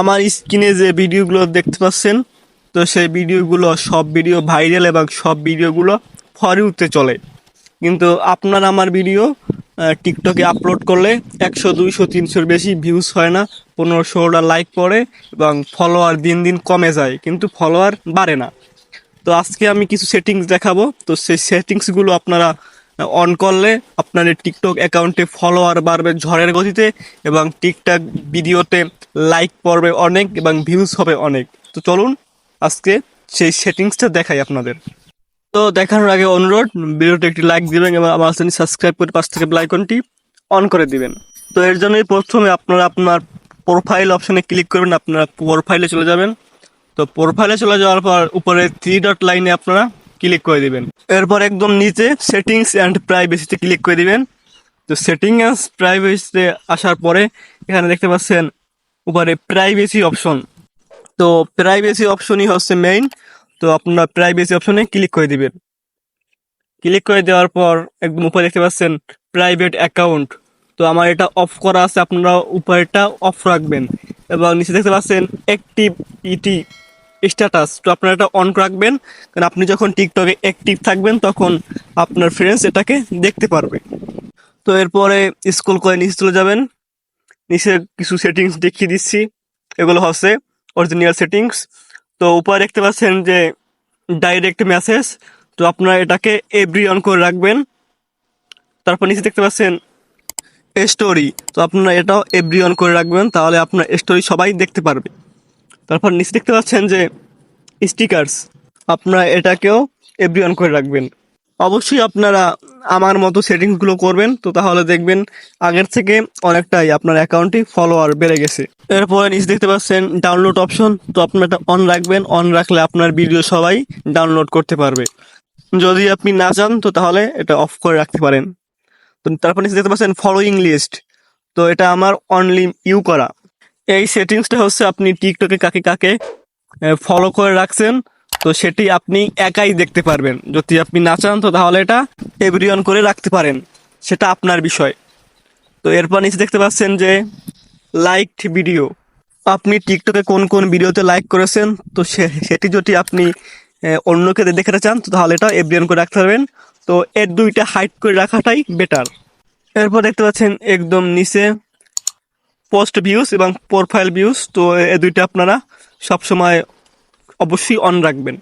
আমার স্ক্রিনে যে ভিডিওগুলো দেখতে পাচ্ছেন, তো সেই ভিডিওগুলো সব ভিডিও ভাইরাল এবং সব ভিডিওগুলো ফর ইউতে চলে। কিন্তু আপনার আমার ভিডিও টিকটকে আপলোড করলে 100 200 300-র বেশি ভিউজ হয় না, 1500টা লাইক পড়ে এবং ফলোয়ার দিন দিন কমে যায়, কিন্তু ফলোয়ার বাড়ে না। তো আজকে আমি কিছু সেটিংস দেখাবো। তো সেই সেটিংসগুলো আপনারা অন করলে আপনার টিকটক অ্যাকাউন্টে ফলোয়ার বাড়বে ঝড়ের গতিতে এবং টিকটক ভিডিওতে লাইক পড়বে অনেক এবং ভিউজ হবে অনেক। তো চলুন আজকে সেই সেটিংসটা দেখাই আপনাদের। তো দেখানোর আগে অনুরোধ, ভিডিওতে একটি লাইক দিবেন এবং আমার চ্যানেল সাবস্ক্রাইব করে পাশ থেকে বেল আইকনটি অন করে দিবেন। তো এর জন্যই প্রথমে আপনারা আপনার প্রোফাইল অপশনে ক্লিক করবেন, আপনারা প্রোফাইলে চলে যাবেন। তো প্রোফাইলে চলে যাওয়ার পর উপরে 3 ডট লাইনে আপনারা ক্লিক করে দিবেন। এরপর একদম নিচে সেটিংস অ্যান্ড প্রাইভেসিতে ক্লিক করে দিবেন। তো সেটিং অ্যান্ড প্রাইভেসিতে আসার পরে এখানে দেখতে পাচ্ছেন উপরে প্রাইভেসি অপশন। তো প্রাইভেসি অপশনই হচ্ছে মেইন। তো আপনারা প্রাইভেসি অপশনে ক্লিক করে দিবেন। ক্লিক করে দেওয়ার পর একদম উপরে দেখতে পাচ্ছেন প্রাইভেট অ্যাকাউন্ট। তো আমার এটা অফ করা আছে, আপনারা উপরেটা অফ রাখবেন। এবং নিচে দেখতে পাচ্ছেন অ্যাক্টিভিটি স্ট্যাটাস, তো আপনারা এটা অন রাখবেন, কারণ আপনি যখন টিকটকে অ্যাক্টিভ থাকবেন তখন আপনার ফ্রেন্ডস এটাকে দেখতে পারবে। তো এরপরে স্ক্রল করে নিচে চলে যাবেন। নিচে কিছু সেটিংস দেখিয়ে দিচ্ছি, এগুলো হচ্ছে অরিজিনাল সেটিংস। তো উপরে দেখতে পাচ্ছেন যে ডাইরেক্ট মেসেজ, তো আপনারা এটাকে এভরি অন করে রাখবেন। তারপর নিচে দেখতে পাচ্ছেন স্টোরি, তো আপনারা এটাও এভরি অন করে রাখবেন, তাহলে আপনার স্টোরি সবাই দেখতে পারবে। তারপর নিচে দেখতে পাচ্ছেন যে স্টিকার্স, আপনারা এটাকেও এভরি অন করে রাখবেন। অবশ্যই আপনারা আমার মতো সেটিংসগুলো করবেন, তো তাহলে দেখবেন আগের থেকে অনেকটাই আপনার অ্যাকাউন্টে ফলোয়ার বেড়ে গেছে। এরপরে নিচে দেখতে পাচ্ছেন ডাউনলোড অপশন, তো আপনারা এটা অন রাখবেন। অন রাখলে আপনার ভিডিও সবাই ডাউনলোড করতে পারবে। যদি আপনি না চান তো তাহলে এটা অফ করে রাখতে পারেন। তো তারপর নিচে দেখতে পাচ্ছেন ফলোইং লিস্ট, তো এটা আমার অনলি ইউ করা। এই সেটিংসটা হচ্ছে আপনি টিকটকে কাকে কাকে ফলো করে রাখছেন, তো সেটি আপনি একাই দেখতে পারবেন। যদি আপনি না চান তো তাহলে এটা এভরিওয়ান করে রাখতে পারেন, সেটা আপনার বিষয়। তো এরপর নিচে দেখতে পাচ্ছেন যে লাইকড ভিডিও, আপনি টিকটকে কোন কোন ভিডিওতে লাইক করেছেন, তো সেটি যদি আপনি অন্যকে দেখাতে চান তো তাহলে এটা এভরিওয়ান করে রাখতে পারবেন। তো এর দুইটা হাইড করে রাখাটাই বেটার। এরপর দেখতে পাচ্ছেন একদম নিচে পোস্ট ভিউজ এবং প্রোফাইল ভিউজ, তো এই দুইটা আপনারা সবসময় অবশ্যই অন রাখবেন।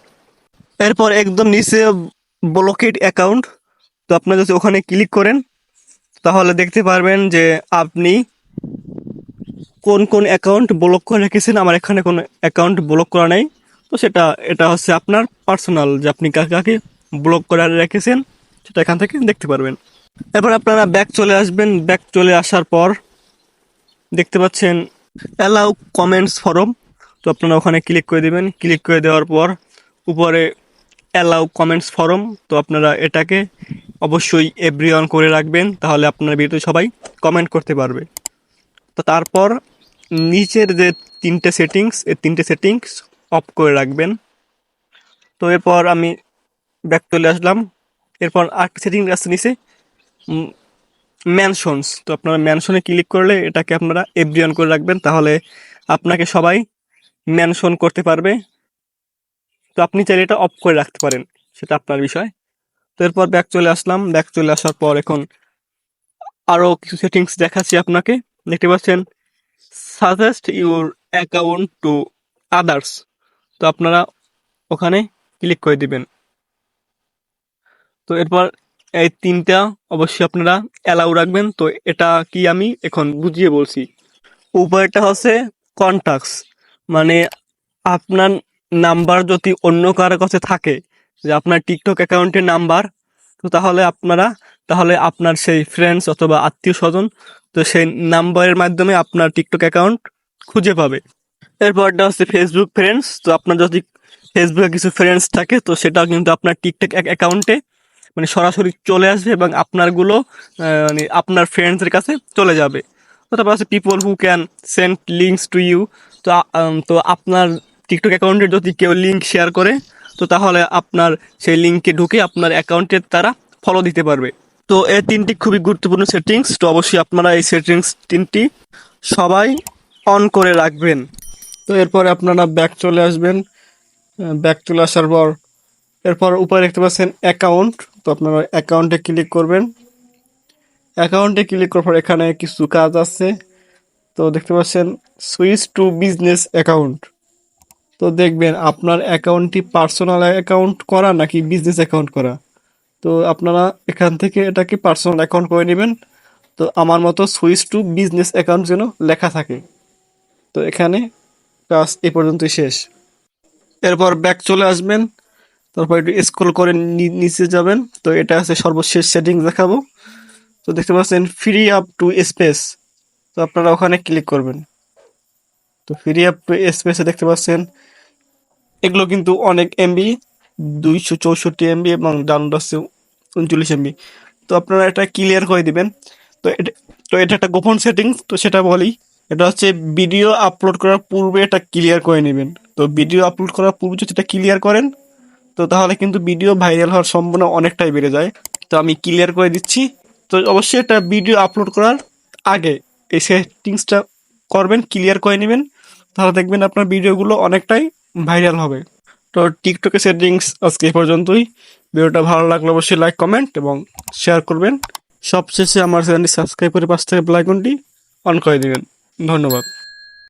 এরপর একদম নিচে ব্লকেড অ্যাকাউন্ট, তো আপনারা যদি ওখানে ক্লিক করেন তাহলে দেখতে পারবেন যে আপনি কোন কোন অ্যাকাউন্ট ব্লক করে রেখেছেন। আমার এখানে কোনো অ্যাকাউন্ট ব্লক করা নেই, তো এটা হচ্ছে আপনার পার্সোনাল, যে আপনি কাকে কাকে ব্লক করে রেখেছেন সেটা এখান থেকে দেখতে পারবেন। এরপর আপনারা ব্যাক চলে আসবেন। ব্যাক চলে আসার পর দেখতে পাচ্ছেন অ্যালাউ কমেন্টস ফরম, তো আপনারা ওখানে ক্লিক করে দেবেন। ক্লিক করে দেওয়ার পর উপরে অ্যালাউ কমেন্টস ফরম, তো আপনারা এটাকে অবশ্যই এভরি অন করে রাখবেন, তাহলে আপনার ভিডিওতে সবাই কমেন্ট করতে পারবে। তো তারপর নিচের যে তিনটে সেটিংস, এই তিনটে সেটিংস অফ করে রাখবেন। তো এরপর আমি ব্যাক চলে আসলাম। এরপর আরেকটা সেটিংস আছে নিচে ম্যানশনস, তো আপনারা ম্যানশনে ক্লিক করলে এটাকে আপনারা এভরি অন করে রাখবেন, তাহলে আপনাকে সবাই মেনশন করতে পারবে। তো আপনি চাইলে এটা অফ করে রাখতে পারেন, সেটা আপনার বিষয়। তো এরপর ব্যাক চলে আসলাম। ব্যাক চলে আসার পর এখন আরও কিছু সেটিংস দেখাচ্ছি আপনাকে। দেখতে পাচ্ছেন suggest your account to others, তো আপনারা ওখানে ক্লিক করে দিবেন। তো এরপর এই তিনটা অবশ্যই আপনারা অ্যালাউ রাখবেন। তো এটা কি আমি এখন বুঝিয়ে বলছি। উপরেরটা হচ্ছে কন্টাক্টস, মানে আপনার নাম্বার যদি অন্য কারো কাছে থাকে, যে আপনার টিকটক অ্যাকাউন্টের নাম্বার, তো তাহলে আপনার সেই ফ্রেন্ডস অথবা আত্মীয় স্বজন তো সেই নাম্বারের মাধ্যমে আপনার টিকটক অ্যাকাউন্ট খুঁজে পাবে। এরপরটা হচ্ছে ফেসবুক ফ্রেন্ডস, তো আপনার যদি ফেসবুকে কিছু ফ্রেন্ডস থাকে তো সেটাও কিন্তু আপনার টিকটক অ্যাকাউন্টে মানে সরাসরি চলে আসবে এবং আপনারগুলো মানে আপনার ফ্রেন্ডসের কাছে চলে যাবে। তো তারপর আছে people who can send links to you, তো আপনার টিকটক অ্যাকাউন্টে যদি কেউ লিঙ্ক শেয়ার করে তো তাহলে আপনার সেই লিঙ্কে ঢুকে আপনার অ্যাকাউন্টের তারা ফলো দিতে পারবে। তো এই তিনটি খুবই গুরুত্বপূর্ণ সেটিংস, তো অবশ্যই আপনারা এই সেটিংস তিনটি সবাই অন করে রাখবেন। তো এরপরে আপনারা ব্যাক চলে আসবেন। ব্যাক চলে আসার পর এরপর উপরে দেখতে পাচ্ছেন অ্যাকাউন্ট। তো আপনারা অ্যাকাউন্টে ক্লিক করবেন। অ্যাকাউন্টে ক্লিক করার পর এখানে কিছু কাজ আছে। তো দেখতে পাচ্ছেন সুইচ টু বিজনেস অ্যাকাউন্ট। তো দেখবেন আপনার অ্যাকাউন্টটি পার্সোনাল অ্যাকাউন্ট করা নাকি বিজনেস অ্যাকাউন্ট করা। তো আপনারা এখান থেকে এটাকে পার্সোনাল অ্যাকাউন্ট করে নেবেন। তো আমার মতো সুইচ টু বিজনেস অ্যাকাউন্ট যেন লেখা থাকে। তো এখানে কাজ এ পর্যন্তই শেষ। এরপর ব্যাক চলে আসবেন। তারপর একটু স্ক্রল করে নিচে যাবেন। তো এটা আছে সর্বশেষ সেটিংস দেখাবো। তো দেখতে পাচ্ছেন ফ্রি আপ টু স্পেস। তো আপনারা ওখানে ক্লিক করবেন। তো ফ্রি আপ টু স্পেসে দেখতে পাচ্ছেন এগুলো কিন্তু অনেক এমবি, 264 এমবি এবং ডাউনলোড আছে 39 এমবি। তো আপনারা এটা ক্লিয়ার করে দিবেন। তো এটা একটা গোপন সেটিংস, তো সেটা বলি। এটা হচ্ছে ভিডিও আপলোড করার পূর্বে এটা ক্লিয়ার করে নেবেন। তো ভিডিও আপলোড করার পূর্বে যদি এটা ক্লিয়ার করেন তো তাহলে কিন্তু ভিডিও ভাইরাল হওয়ার সম্ভাবনা অনেকটাই বেড়ে যায়। তো আমি ক্লিয়ার করে দিচ্ছি। তো অবশ্যই এটা ভিডিও আপলোড করার আগে এই সেটিংসটা করবেন, ক্লিয়ার করে নেবেন। তাহলে দেখবেন আপনার ভিডিওগুলো অনেকটাই ভাইরাল হবে। তো টিকটকে সেটিংস আজকে এই পর্যন্তই। ভিডিওটা ভালো লাগলে অবশ্যই লাইক, কমেন্ট এবং শেয়ার করবেন। সবশেষে আমার চ্যানেলটি সাবস্ক্রাইব করে পাশ থেকে বেল আইকনটি অন করে দিবেন। ধন্যবাদ।